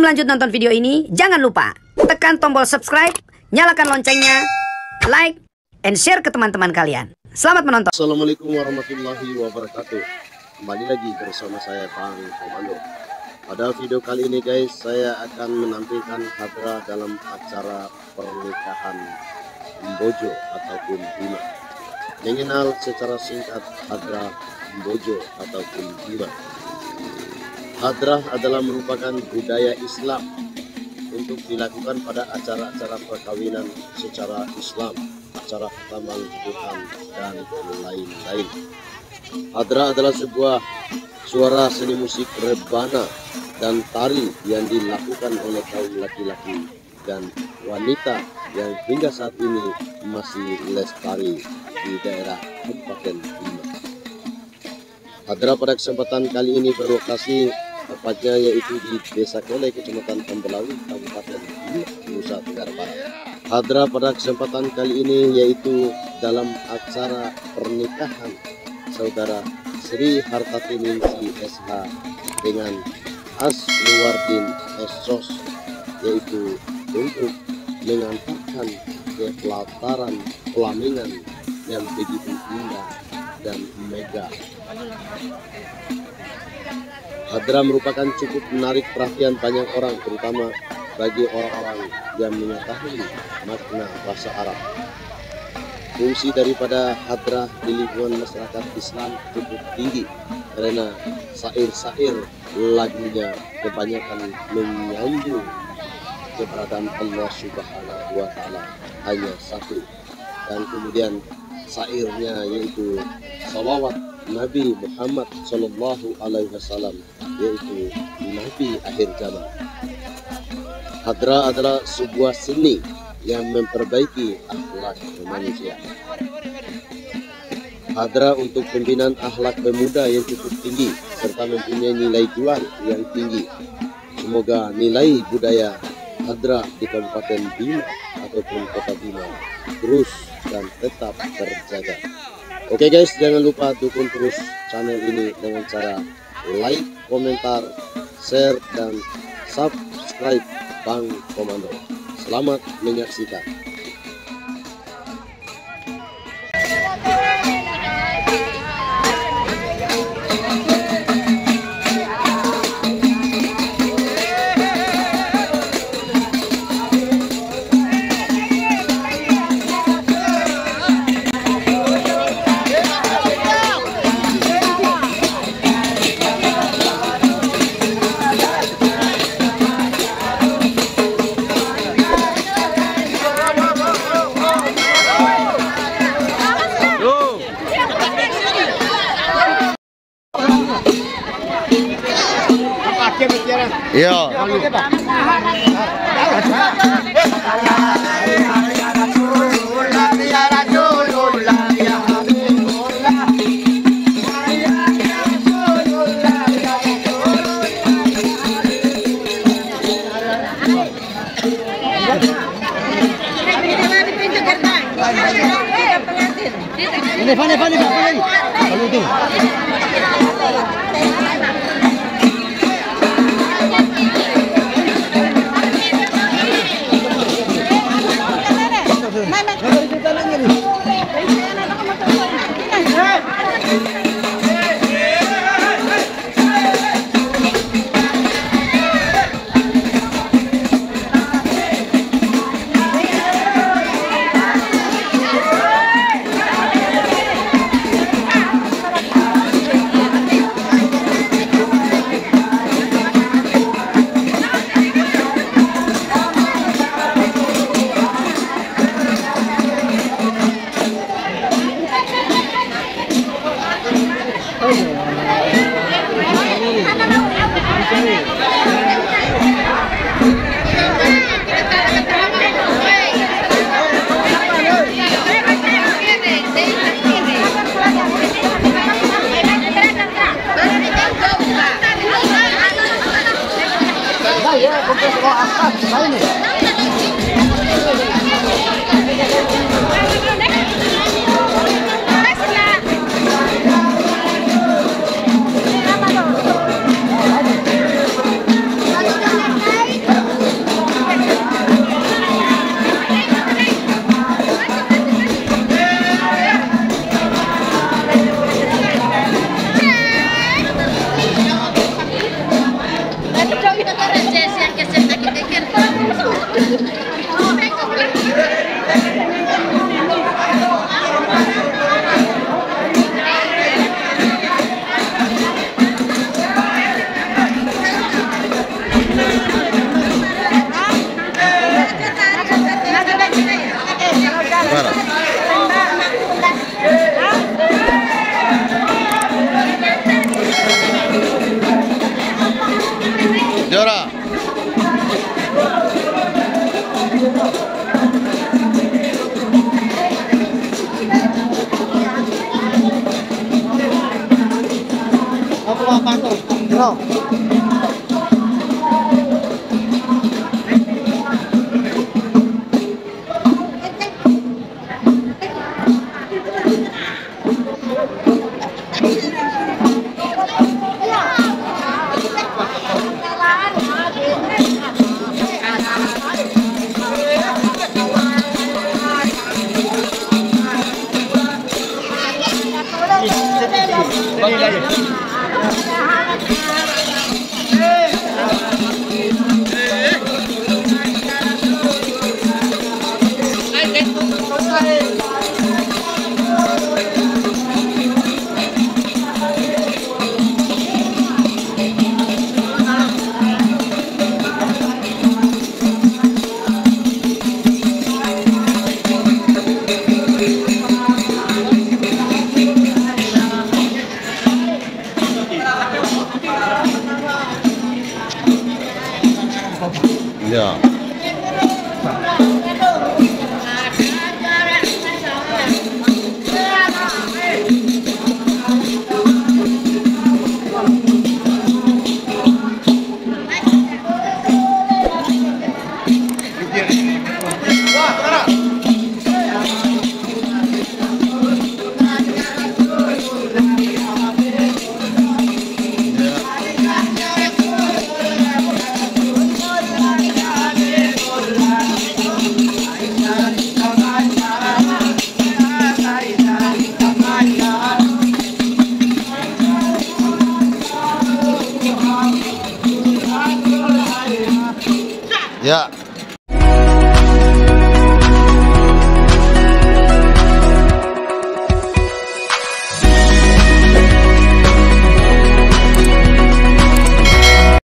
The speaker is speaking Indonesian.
Sebelum lanjut nonton video ini, jangan lupa tekan tombol subscribe, nyalakan loncengnya, like, and share ke teman-teman kalian. Selamat menonton. Assalamualaikum warahmatullahi wabarakatuh. Kembali lagi bersama saya Bang Komando. Pada video kali ini guys, saya akan menampilkan Hadra dalam acara pernikahan Mbojo ataupun Bima. Mengenal secara singkat Hadra Mbojo ataupun Bima. Hadrah adalah merupakan budaya Islam untuk dilakukan pada acara-acara perkawinan secara Islam, acara pertambangan Tuhan, dan lain-lain. Hadrah adalah sebuah suara seni musik rebana dan tari yang dilakukan oleh kaum laki-laki dan wanita yang hingga saat ini masih lestari di daerah Kabupaten Bima. Hadrah pada kesempatan kali ini berlokasi tepatnya yaitu di Desa Kele, Kecamatan Tambelawi, Kabupaten Bima, Nusa Tenggara Barat. Hadrah pada kesempatan kali ini yaitu dalam acara pernikahan Saudara Sri Hartatingisi SH dengan Asluwardin Esos, yaitu untuk mengantarkan ke pelataran pelaminan yang begitu indah dan megah. Hadrah merupakan cukup menarik perhatian banyak orang, terutama bagi orang-orang yang mengetahui makna bahasa Arab. Fungsi daripada Hadrah di lingkungan masyarakat Islam cukup tinggi karena syair-syair lagunya kebanyakan menyambung keberadaan Allah Subhanahu wa Ta'ala hanya satu, dan kemudian syairnya yaitu salawat Nabi Muhammad Sallallahu Alaihi Wasallam, yaitu Nabi akhir zaman. Hadrah adalah sebuah seni yang memperbaiki akhlak manusia. Hadrah untuk pembinaan akhlak pemuda yang cukup tinggi serta mempunyai nilai jual yang tinggi. Semoga nilai budaya Hadrah di Kabupaten Bima ataupun Kota Bima terus dan tetap terjaga. Oke guys, jangan lupa dukung terus channel ini dengan cara like, komentar, share, dan subscribe Bang Komando. Selamat menyaksikan. Iya. Ini Fani. Kalau itu. tua panto. Bro. Ya. Ya.